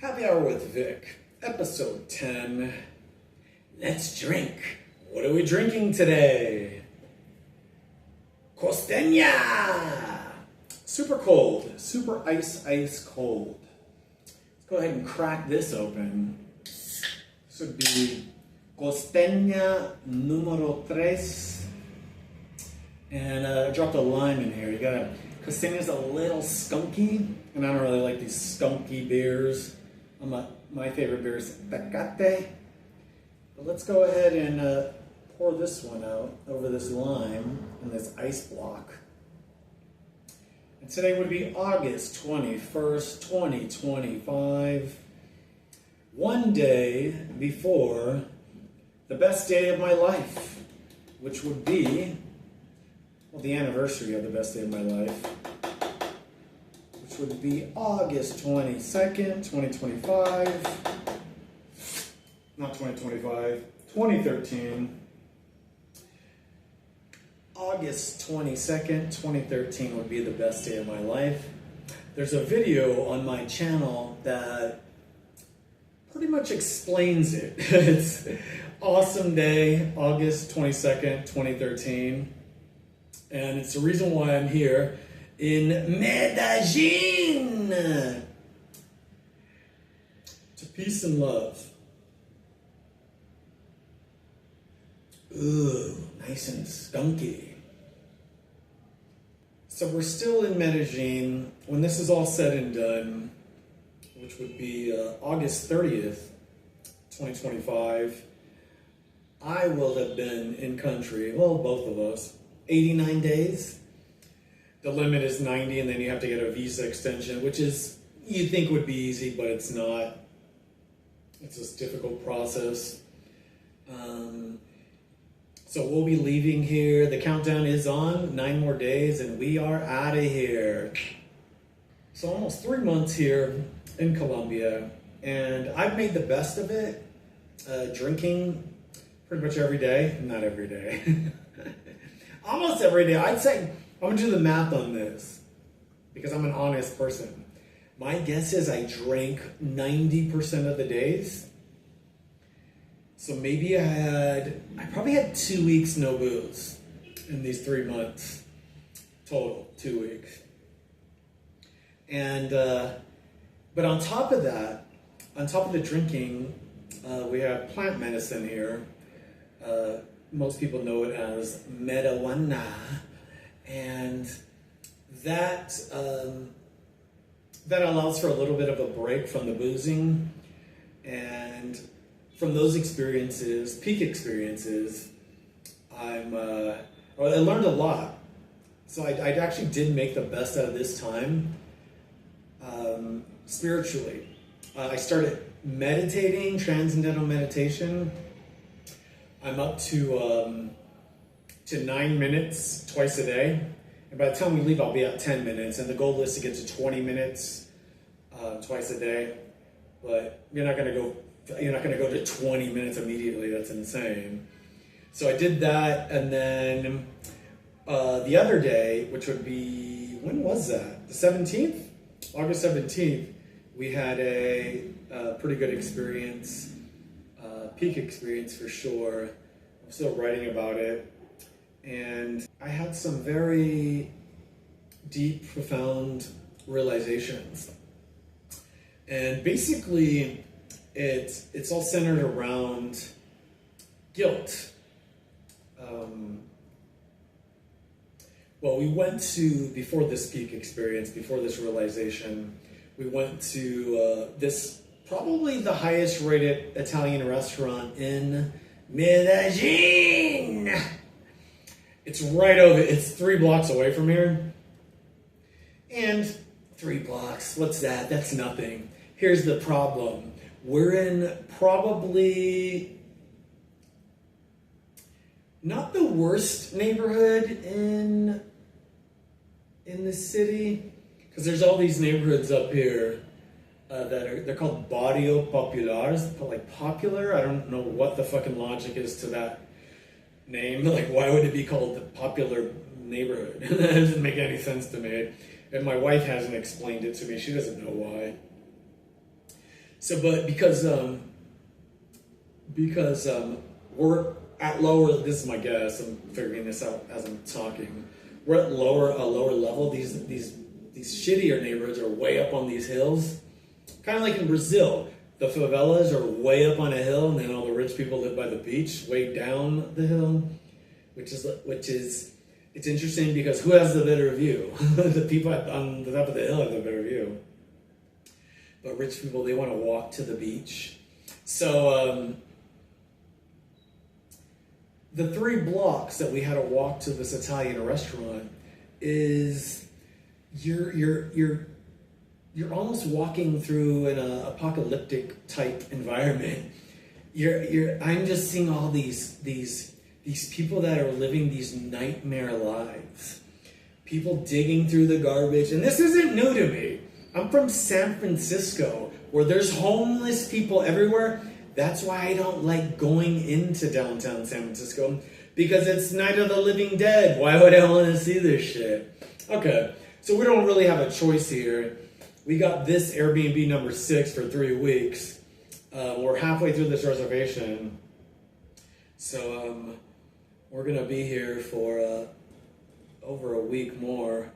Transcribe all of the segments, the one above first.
Happy Hour with Vic, episode 10. Let's drink. What are we drinking today? Costeñas! Super cold, super ice cold. Let's go ahead and crack this open. This would be Costeña número 3. And I dropped a lime in here. You got Costeña's a little skunky, and I don't really like these skunky beers. My favorite beer is Tecate. But let's go ahead and pour this one out over this lime and this ice block. And today would be August 21st, 2025. One day before the best day of my life, which would be, well, the anniversary of the best day of my life, which would be August 22nd, 2025. Not 2025, 2013. August 22nd, 2013 would be the best day of my life. There's a video on my channel that pretty much explains it. It's awesome day, August 22nd, 2013. And it's the reason why I'm here in Medellin. To peace and love. Ooh, nice and skunky. So we're still in Medellin. When this is all said and done, which would be August 30th, 2025, I will have been in country, well, both of us, 89 days. The limit is 90, and then you have to get a visa extension, which is, you'd think would be easy, but it's not. It's a difficult process. So we'll be leaving here. The countdown is on, 9 more days, and we are out of here. So almost 3 months here in Colombia, and I've made the best of it, drinking pretty much every day. Not every day. Almost every day. I'd say, I'm gonna do the math on this because I'm an honest person. My guess is I drank 90% of the days. So maybe I probably had 2 weeks no booze in these 3 months total, 2 weeks. And, but on top of that, on top of the drinking, we have plant medicine here. Most people know it as marijuana, and that allows for a little bit of a break from the boozing, and from those experiences, peak experiences, I learned a lot. So I actually did make the best out of this time spiritually. I started meditating, transcendental meditation. I'm up to 9 minutes twice a day, and by the time we leave, I'll be at 10 minutes. And the goal is to get to 20 minutes twice a day. But you're not going to go to 20 minutes immediately. That's insane. So I did that, and then the other day, which would be, when was that? The 17th, August 17th. We had a pretty good experience. Peak experience for sure. I'm still writing about it, and I had some very deep, profound realizations. And basically, it's all centered around guilt. Well, we went to, before this peak experience, before this realization, we went to this probably the highest rated Italian restaurant in Medellin. It's right over, it's 3 blocks away from here. And 3 blocks, what's that? That's nothing. Here's the problem. We're in probably not the worst neighborhood in the city, because there's all these neighborhoods up here they're called barrio populares, like popular. I don't know what the fucking logic is to that name. Like, why would it be called the popular neighborhood? That doesn't make any sense to me. And my wife hasn't explained it to me. She doesn't know why. So, but because we're at lower, this is my guess, I'm figuring this out as I'm talking. We're at a lower level. These shittier neighborhoods are way up on these hills. Kind of like in Brazil. The favelas are way up on a hill, and then all the rich people live by the beach, way down the hill. Which is it's interesting because who has the better view? The people on the top of the hill have the better view. But rich people, they want to walk to the beach. So the 3 blocks that we had to walk to this Italian restaurant is you're almost walking through an apocalyptic type environment. I'm just seeing all these people that are living these nightmare lives. People digging through the garbage, and this isn't new to me. I'm from San Francisco, where there's homeless people everywhere. That's why I don't like going into downtown San Francisco, because it's Night of the Living Dead. Why would I want to see this shit? Okay, so we don't really have a choice here. We got this Airbnb number 6 for 3 weeks. We're halfway through this reservation. So we're going to be here for over a week more,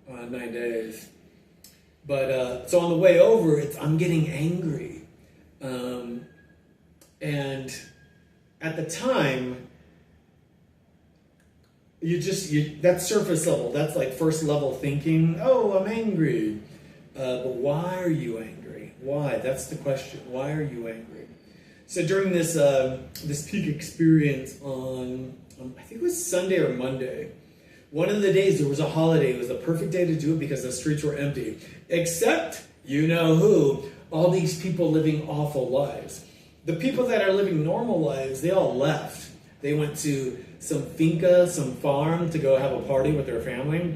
9 days. But so on the way over, I'm getting angry. And at the time, that's surface level. That's like first level thinking. Oh, I'm angry. But why are you angry? Why? That's the question. Why are you angry? So during this this peak experience on I think it was Sunday or Monday, one of the days there was a holiday. It was the perfect day to do it because the streets were empty. Except, you know who, all these people living awful lives. The people that are living normal lives, they all left. They went to some finca, some farm to go have a party with their family.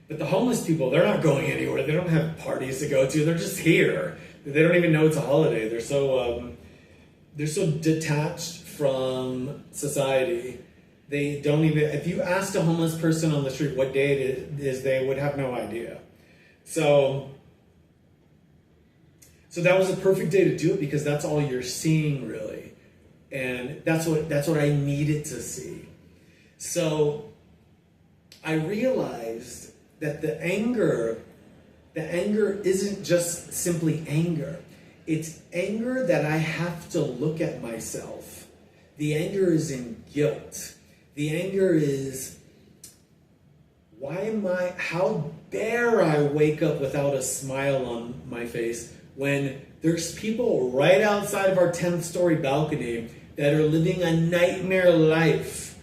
But the homeless people, they're not going anywhere. They don't have parties to go to. They're just here. They don't even know it's a holiday. They're so detached from society. They don't even, if you asked a homeless person on the street what day it is, they would have no idea. So that was a perfect day to do it because that's all you're seeing really. And that's what I needed to see. So I realized that the anger isn't just simply anger. It's anger that I have to look at myself. The anger is in guilt. The anger is, how dare I wake up without a smile on my face when there's people right outside of our 10th story balcony that are living a nightmare life.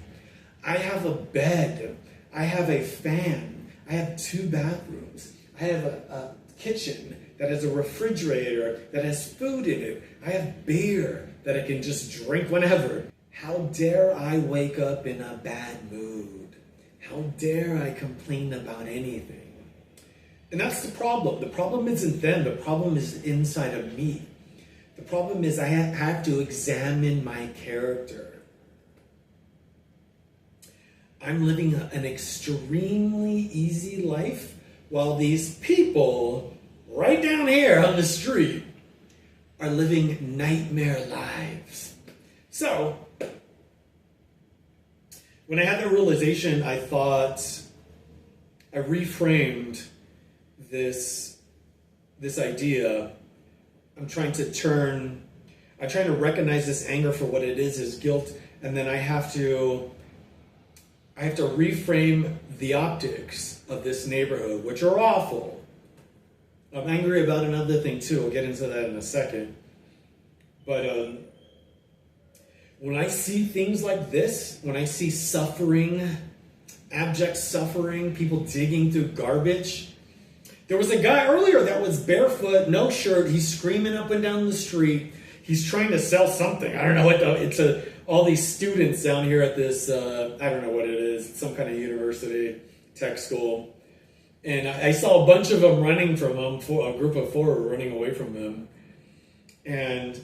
I have a bed. I have a fan. I have 2 bathrooms. I have a kitchen that has a refrigerator that has food in it. I have beer that I can just drink whenever. How dare I wake up in a bad mood? How dare I complain about anything? And that's the problem. The problem isn't them. The problem is inside of me. The problem is I have to examine my character. I'm living an extremely easy life while these people right down here on the street are living nightmare lives. So, when I had that realization, I thought, I reframed this idea. I'm trying to recognize this anger for what it is as guilt, and then I have to reframe the optics of this neighborhood, which are awful. I'm angry about another thing too. I'll get into that in a second. But when I see things like this, when I see suffering, abject suffering, people digging through garbage. There was a guy earlier that was barefoot, no shirt. He's screaming up and down the street. He's trying to sell something. I don't know what all these students down here at this, I don't know what it is, some kind of university, tech school. And I saw a bunch of them running from him, a group of 4 were running away from him. And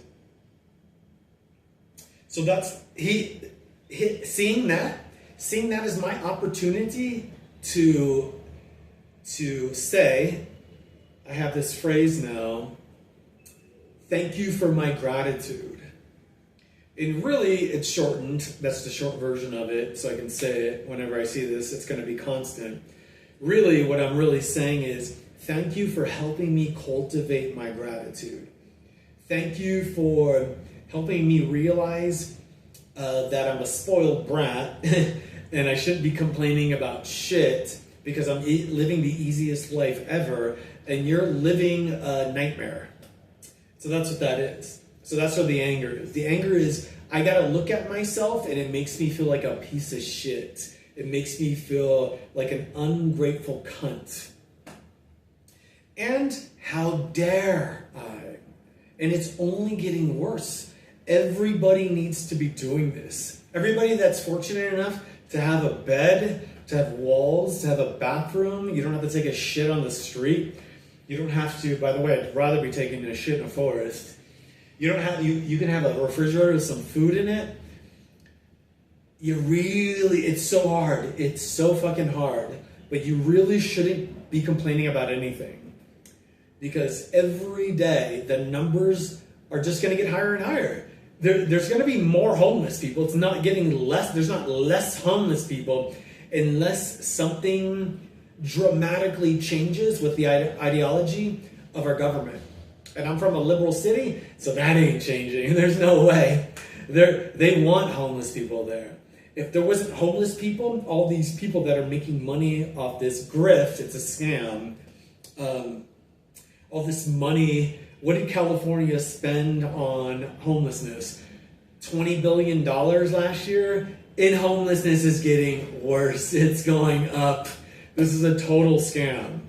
so that's, seeing that as my opportunity to say, I have this phrase now, thank you for my gratitude. And really, it's shortened. That's the short version of it, so I can say it whenever I see this. It's going to be constant. Really, what I'm really saying is, thank you for helping me cultivate my gratitude. Thank you for helping me realize that I'm a spoiled brat and I shouldn't be complaining about shit because I'm living the easiest life ever and you're living a nightmare. So that's what that is. So that's what the anger is. The anger is I gotta look at myself and it makes me feel like a piece of shit. It makes me feel like an ungrateful cunt. And how dare I? And it's only getting worse. Everybody needs to be doing this. Everybody that's fortunate enough to have a bed, to have walls, to have a bathroom. You don't have to take a shit on the street. You don't have to, by the way, I'd rather be taking a shit in a forest. You don't have, you can have a refrigerator with some food in it. It's so hard. It's so fucking hard. But you really shouldn't be complaining about anything. Because every day, the numbers are just going to get higher and higher. There's going to be more homeless people. It's not getting less. There's not less homeless people unless something dramatically changes with the ideology of our government. And I'm from a liberal city, so that ain't changing. There's no way. They want homeless people there. If there wasn't homeless people, all these people that are making money off this grift, it's a scam. All this money, what did California spend on homelessness? $20 billion last year? And homelessness is getting worse. It's going up. This is a total scam.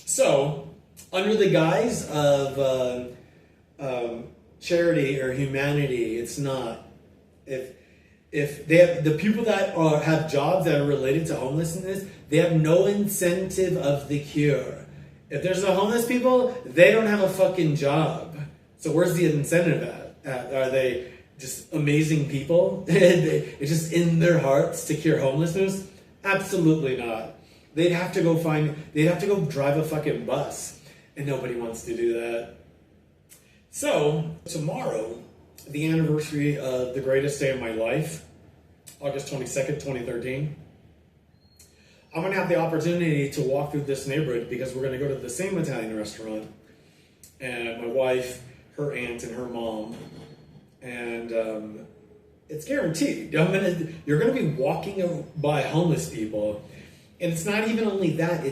So, under the guise of charity or humanity, it's not. If they have, the people that have jobs that are related to homelessness, they have no incentive of the cure. If there's no homeless people, they don't have a fucking job. So where's the incentive at? Are they just amazing people? It's just in their hearts to cure homelessness? Absolutely not. They'd have to go drive a fucking bus. And nobody wants to do that. So, tomorrow, the anniversary of the greatest day of my life, August 22nd, 2013, I'm going to have the opportunity to walk through this neighborhood because we're going to go to the same Italian restaurant. And my wife, her aunt, and her mom. And it's guaranteed. You're going to be walking by homeless people. And it's not even only that,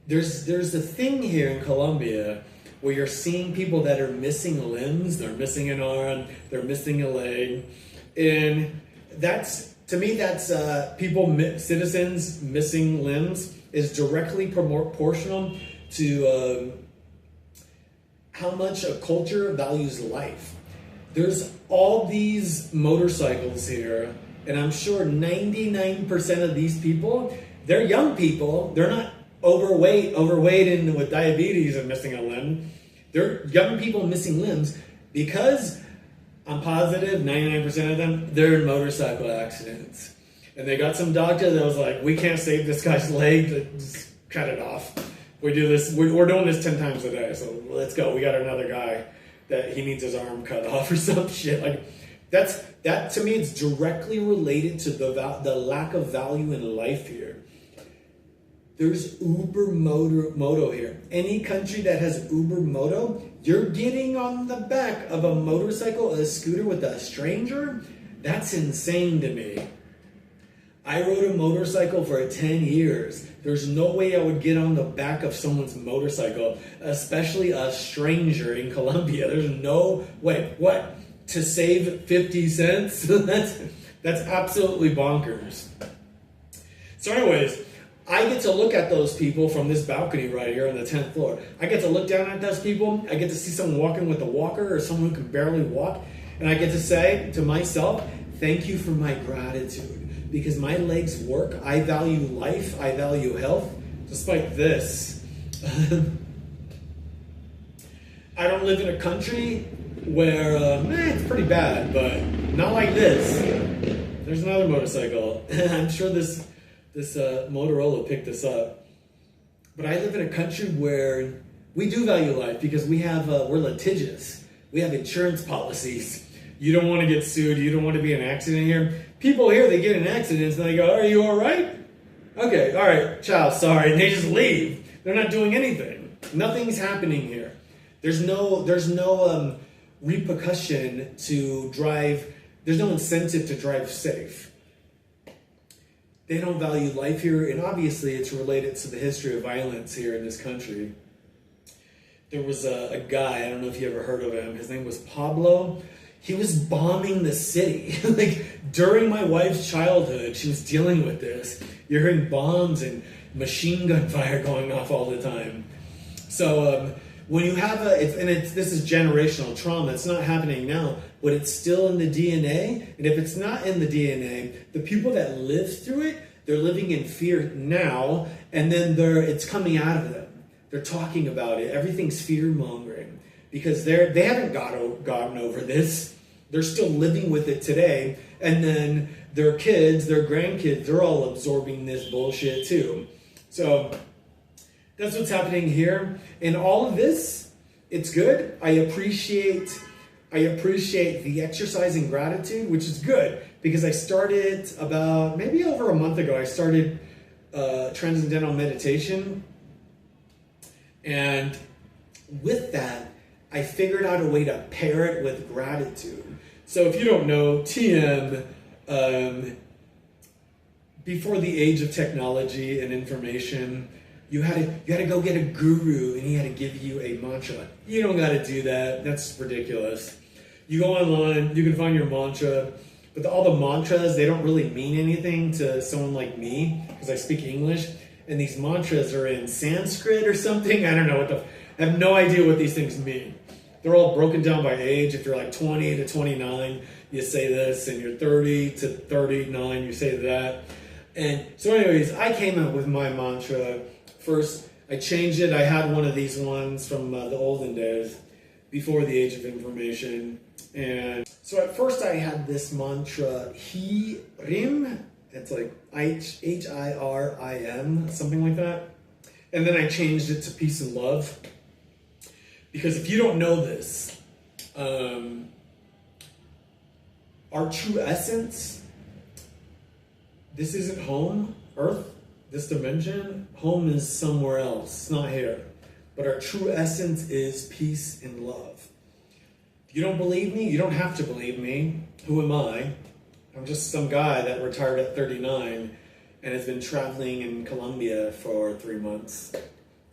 there's a thing here in Colombia where you're seeing people that are missing limbs, they're missing an arm, they're missing a leg. And to me, that's citizens missing limbs is directly proportional to how much a culture values life. There's all these motorcycles here, and I'm sure 99% of these people, they're young people, they're not overweight and with diabetes and missing a limb. They're young people missing limbs because I'm positive 99% of them, they're in motorcycle accidents. And they got some doctor that was like, we can't save this guy's leg, just cut it off. We do this, we're doing this 10 times a day, so let's go. We got another guy that he needs his arm cut off or some shit. Like that to me, it's directly related to the lack of value in life here. There's Uber Moto here. Any country that has Uber Moto, you're getting on the back of a motorcycle, a scooter with a stranger? That's insane to me. I rode a motorcycle for 10 years. There's no way I would get on the back of someone's motorcycle, especially a stranger in Colombia. There's no way. What? To save 50 cents? That's absolutely bonkers. So anyways, I get to look at those people from this balcony right here on the 10th floor. I get to look down at those people. I get to see someone walking with a walker or someone who can barely walk. And I get to say to myself, thank you for my gratitude. Because my legs work. I value life. I value health. Despite this. I don't live in a country where, it's pretty bad, but not like this. There's another motorcycle. I'm sure this Motorola picked this up. But I live in a country where We do value life because we're litigious. We have insurance policies. You don't want to get sued. You don't want to be in an accident here. People here, they get in accidents and they go, "Are you all right?" "Okay, all right, ciao, sorry." And they just leave. They're not doing anything. Nothing's happening here. There's no repercussion to drive. There's no incentive to drive safe. They don't value life here, and obviously it's related to the history of violence here in this country. There was a guy, I don't know if you ever heard of him, his name was Pablo. He was bombing the city. Like, during my wife's childhood, she was dealing with this. You're hearing bombs and machine gun fire going off all the time. So when you have this is generational trauma. It's not happening now, but it's still in the DNA. And if it's not in the DNA, the people that live through it, they're living in fear now, and then it's coming out of them. They're talking about it. Everything's fear-mongering because they haven't gotten over this. They're still living with it today. And then their kids, their grandkids, they're all absorbing this bullshit too. So that's what's happening here. And all of this, it's good. I appreciate the exercise in gratitude, which is good because I started about maybe over a month ago. I started transcendental meditation. And with that, I figured out a way to pair it with gratitude. So if you don't know, TM, before the age of technology and information, you had to go get a guru and he had to give you a mantra. You don't got to do that. That's ridiculous. You go online, you can find your mantra, but all the mantras, they don't really mean anything to someone like me because I speak English. And these mantras are in Sanskrit or something. I don't know I have no idea what these things mean. They're all broken down by age. If you're like 20 to 29, you say this, and you're 30 to 39, you say that. And so anyways, I came up with my mantra. First, I changed it. I had one of these ones from the olden days, before the age of information. And so at first I had this mantra, Hirim. It's like Hirim, something like that. And then I changed it to peace and love. Because if you don't know this, our true essence, this isn't home, earth, this dimension. Home is somewhere else, it's not here. But our true essence is peace and love. If you don't believe me, you don't have to believe me. Who am I? I'm just some guy that retired at 39 and has been traveling in Colombia for 3 months.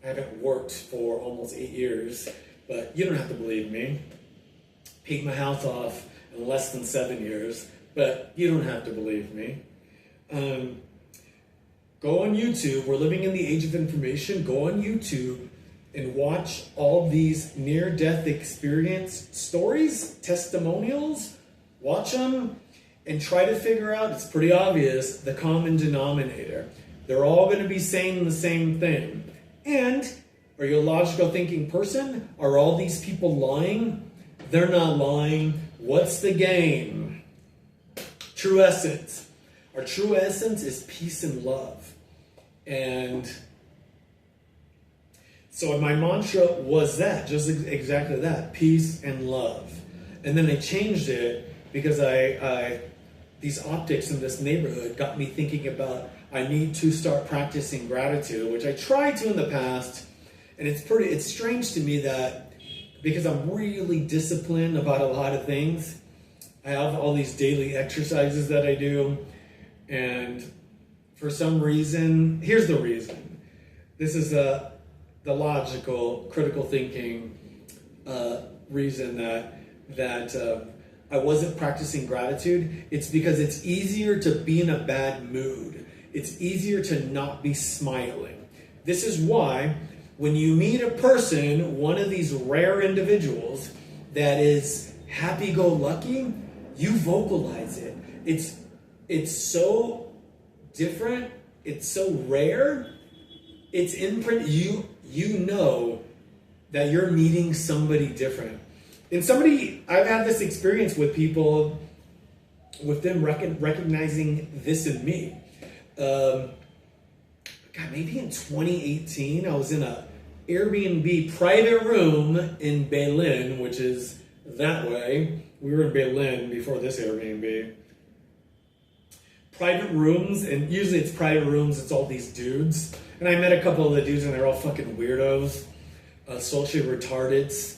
I haven't worked for almost 8 years, but you don't have to believe me. Paid my house off in less than 7 years, but you don't have to believe me. Go on YouTube. We're living in the age of information. Go on YouTube and watch all these near-death experience stories, testimonials. Watch them. And try to figure out, it's pretty obvious, the common denominator. They're all going to be saying the same thing. And, are you a logical thinking person? Are all these people lying? They're not lying. What's the game? True essence. Our true essence is peace and love. And so my mantra was that, just exactly that, peace and love. And then I changed it because these optics in this neighborhood got me thinking about I need to start practicing gratitude, which I tried to in the past, and it's strange to me that because I'm really disciplined about a lot of things, I have all these daily exercises that I do, and for some reason, here's the reason. This is the logical, critical thinking reason that I wasn't practicing gratitude. It's because it's easier to be in a bad mood. It's easier to not be smiling. This is why when you meet a person, one of these rare individuals that is happy-go-lucky, you vocalize it. It's so different. It's so rare. It's imprint. You know that you're meeting somebody different. And I've had this experience with people, with them recognizing this in me. Maybe in 2018, I was in a Airbnb private room in Medellin, which is that way. We were in Medellin before this Airbnb. Private rooms, and usually it's private rooms, it's all these dudes. And I met a couple of the dudes and they're all fucking weirdos, socially retarded,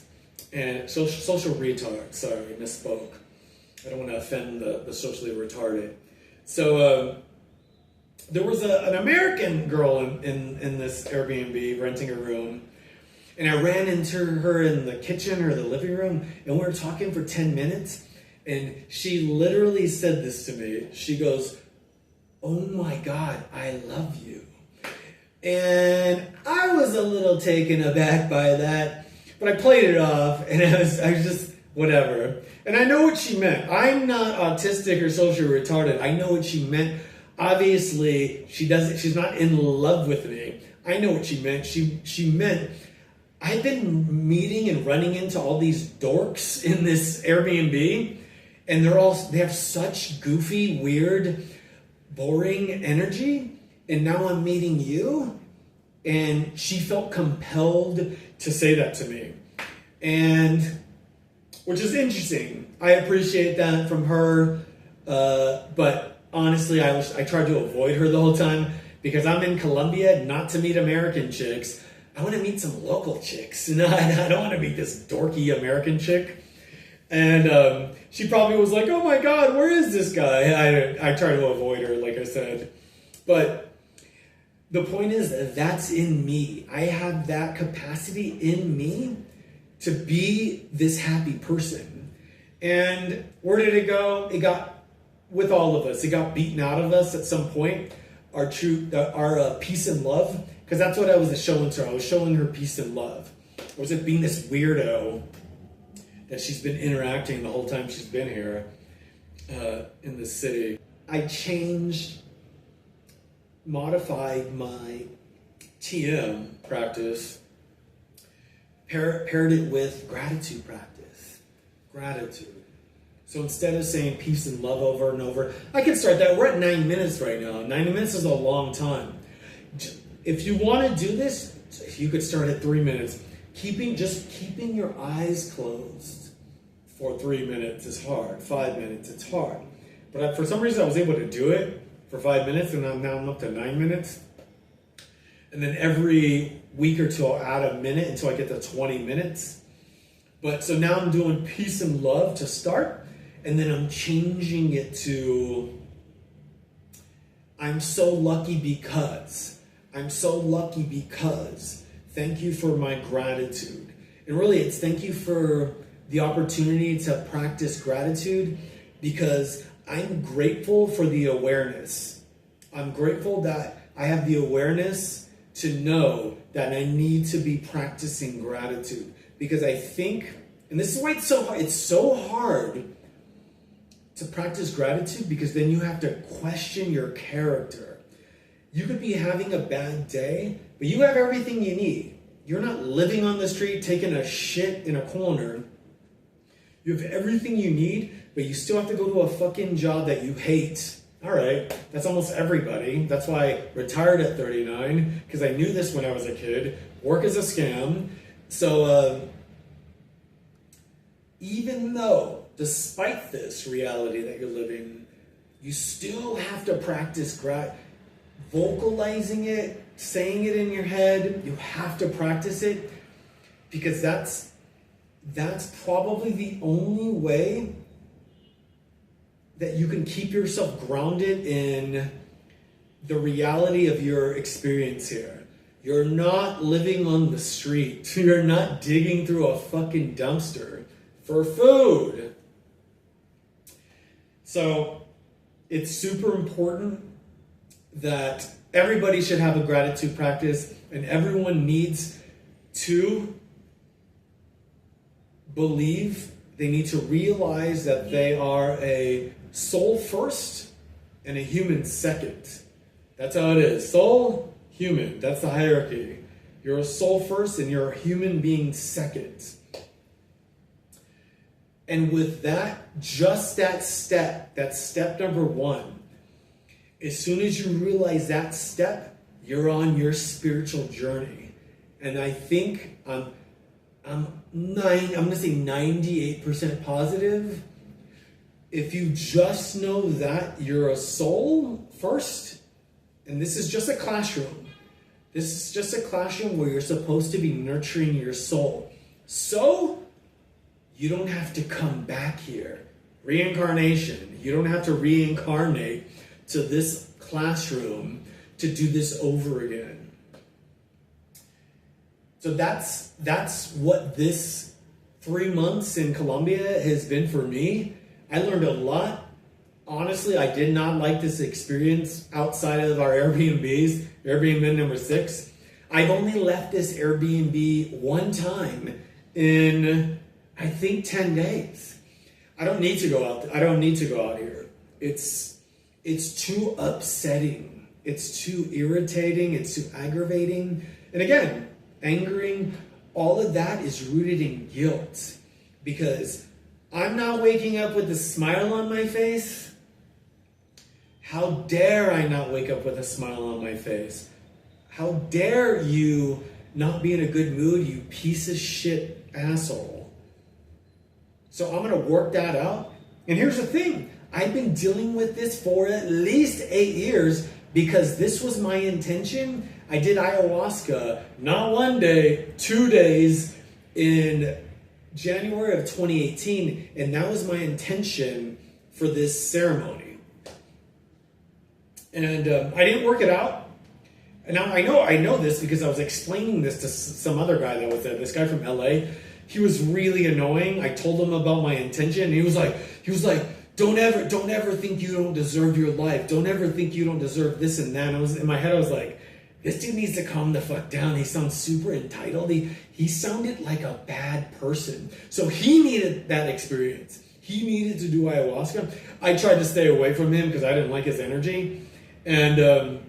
and social retards. Sorry, I misspoke. I don't want to offend the socially retarded. So there was an American girl in this Airbnb renting a room, and I ran into her in the kitchen or the living room, and we were talking for 10 minutes, and she literally said this to me. She goes, "Oh my God, I love you." And I was a little taken aback by that, but I played it off, and I was just, whatever. And I know what she meant. I'm not autistic or socially retarded. I know what she meant. Obviously, she's not in love with me. I know what she meant. She meant, I've been meeting and running into all these dorks in this Airbnb, and they have such goofy, weird, boring energy, and now I'm meeting you. And she felt compelled to say that to me, and which is interesting. I appreciate that from her, but honestly, I tried to avoid her the whole time because I'm in Colombia not to meet American chicks. I want to meet some local chicks. No, I don't want to meet this dorky American chick. And she probably was like, "Oh my God, where is this guy?" I try to avoid her, like I said. But the point is that that's in me. I have that capacity in me to be this happy person. And where did it go? It got, with all of us, it got beaten out of us at some point. Our peace and love. Because that's what I was showing to her. I was showing her peace and love. I wasn't being this weirdo that she's been interacting the whole time she's been here in this city. I changed, modified my TM practice, paired it with gratitude practice. Gratitude. So instead of saying peace and love over and over, I can start that. We're at 9 minutes right now. 9 minutes is a long time. If you want to do this, you could start at 3 minutes. Keeping your eyes closed for 3 minutes is hard. 5 minutes, it's hard. But for some reason, I was able to do it for 5 minutes, and now I'm up to 9 minutes. And then every week or two, I'll add a minute until I get to 20 minutes. But so now I'm doing peace and love to start, and then I'm changing it to I'm so lucky because. I'm so lucky because. Thank you for my gratitude. And really, it's thank you for the opportunity to practice gratitude because I'm grateful for the awareness. I'm grateful that I have the awareness to know that I need to be practicing gratitude. Because I think, and this is why it's so hard. It's so hard to practice gratitude because then you have to question your character. You could be having a bad day, but you have everything you need. You're not living on the street taking a shit in a corner. You have everything you need, but you still have to go to a fucking job that you hate. All right, that's almost everybody. That's why I retired at 39, because I knew this when I was a kid. Work is a scam. So even though, despite this reality that you're living, you still have to practice vocalizing it, saying it in your head. You have to practice it because that's probably the only way that you can keep yourself grounded in the reality of your experience here. You're not living on the street. You're not digging through a fucking dumpster for food. So it's super important that everybody should have a gratitude practice, and everyone needs to believe, they need to realize that they are a soul first and a human second. That's how it is. Soul, human. That's the hierarchy. You're a soul first and you're a human being second. And with that, just that step number one, as soon as you realize that step, you're on your spiritual journey. And I think I'm gonna say 98% positive. If you just know that you're a soul first, and this is just a classroom. This is just a classroom where you're supposed to be nurturing your soul. So you don't have to come back here. Reincarnation. You don't have to reincarnate to this classroom to do this over again. So that's what this 3 months in Colombia has been for me. I learned a lot. Honestly, I did not like this experience outside of our Airbnbs, Airbnb number 6. I've only left this Airbnb one time in, I think, 10 days. I don't need to go out. I don't need to go out here. It's too upsetting. It's too irritating. It's too aggravating. And again, angering, all of that is rooted in guilt, because I'm not waking up with a smile on my face. How dare I not wake up with a smile on my face? How dare you not be in a good mood, you piece of shit asshole? So I'm going to work that out. And here's the thing. I've been dealing with this for at least 8 years because this was my intention. I did ayahuasca, not 1 day, 2 days in January of 2018. And that was my intention for this ceremony. And I didn't work it out. And now I know this because I was explaining this to some other guy that was there, this guy from LA. He was really annoying. I told him about my intention. And he was like, don't ever think you don't deserve your life. Don't ever think you don't deserve this and that. And in my head, I was like, this dude needs to calm the fuck down. He sounds super entitled. He sounded like a bad person. So he needed that experience. He needed to do ayahuasca. I tried to stay away from him because I didn't like his energy. And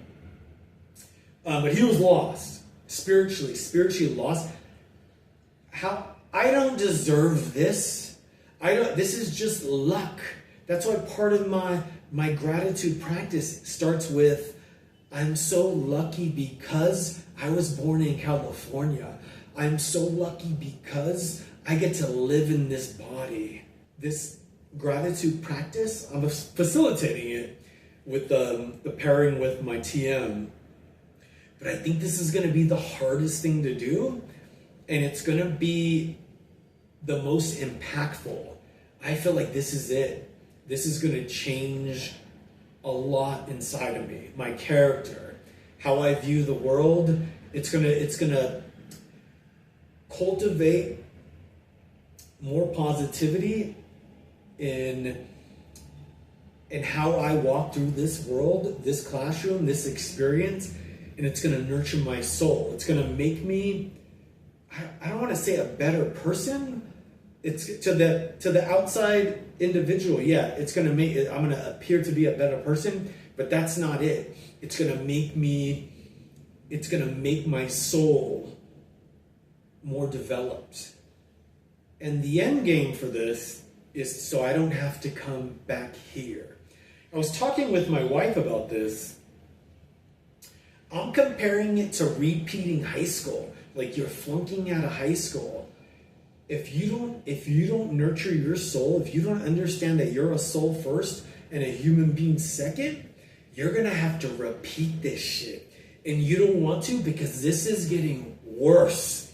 but he was lost, spiritually lost. How I don't deserve this. This is just luck. That's why part of my gratitude practice starts with, I'm so lucky because I was born in California. I'm so lucky because I get to live in this body. This gratitude practice, I'm facilitating it with the pairing with my TM. But I think this is going to be the hardest thing to do, and it's going to be the most impactful. I feel like this is it. This is going to change a lot inside of me, my character, how I view the world. It's going to cultivate more positivity in how I walk through this world, this classroom, this experience, and it's going to nurture my soul. It's going to make me, I don't want to say a better person. It's to the outside individual. Yeah, it's going to make it, I'm going to appear to be a better person, but that's not it. It's going to make my soul more developed. And the end game for this is so I don't have to come back here. I was talking with my wife about this. I'm comparing it to repeating high school. Like you're flunking out of high school. If you don't nurture your soul, if you don't understand that you're a soul first and a human being second, you're gonna have to repeat this shit. And you don't want to, because this is getting worse.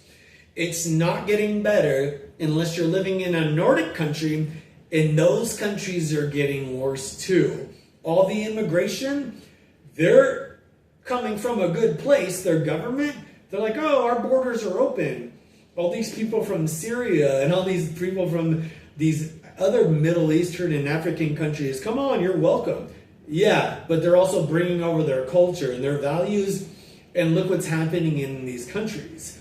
It's not getting better unless you're living in a Nordic country, and those countries are getting worse too. All the immigration, they're coming from a good place. Their government, they're like, oh, our borders are open. All these people from Syria and all these people from these other Middle Eastern and African countries, come on, you're welcome. Yeah, but they're also bringing over their culture and their values, and look what's happening in these countries.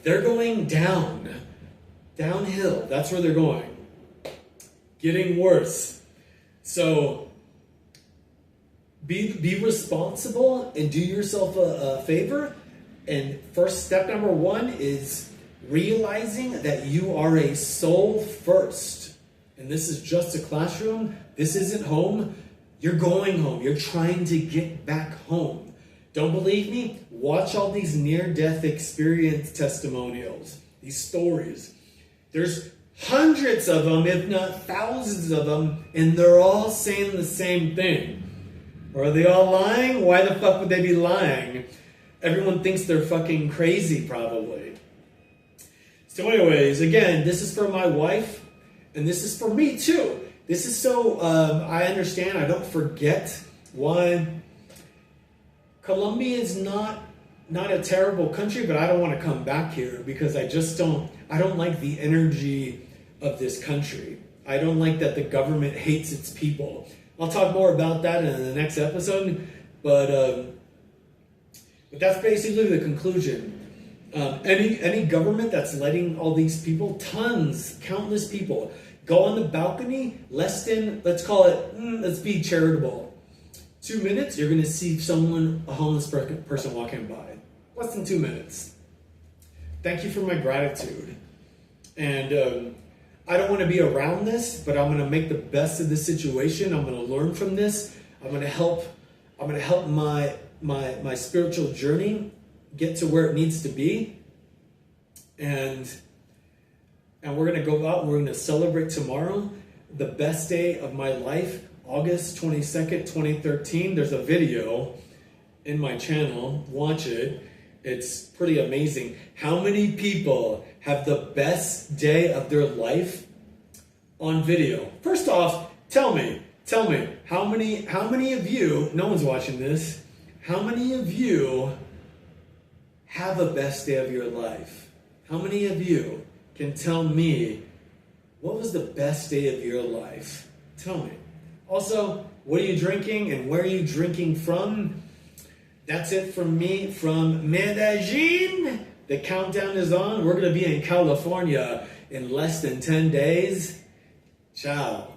They're going downhill. That's where they're going. Getting worse. So be responsible and do yourself a favor. And first step number 1 is realizing that you are a soul first. And this is just a classroom. This isn't home. You're going home. You're trying to get back home. Don't believe me? Watch all these near-death experience testimonials, these stories. There's hundreds of them, if not thousands of them, and they're all saying the same thing. Or are they all lying? Why the fuck would they be lying? Everyone thinks they're fucking crazy, probably. So anyways, again, this is for my wife, and this is for me too. This is so I understand, I don't forget why Colombia is not a terrible country, but I don't want to come back here because I don't like the energy of this country. I don't like that the government hates its people. I'll talk more about that in the next episode, but that's basically the conclusion. Any government that's letting all these people, countless people, go on the balcony, let's be charitable. 2 minutes, you're going to see a homeless person walking by. Less than 2 minutes. Thank you for my gratitude. And I don't want to be around this, but I'm going to make the best of the situation. I'm going to learn from this. I'm going to help my spiritual journey get to where it needs to be. And we're going to go out and we're going to celebrate tomorrow, the best day of my life, August 22nd, 2013. There's a video in my channel. Watch it. It's pretty amazing. How many people have the best day of their life on video? First off, tell me, how many of you, no one's watching this, how many of you have a best day of your life? How many of you can tell me what was the best day of your life? Tell me. Also, what are you drinking and where are you drinking from? That's it from me from Medellin. The countdown is on. We're going to be in California in less than 10 days. Ciao.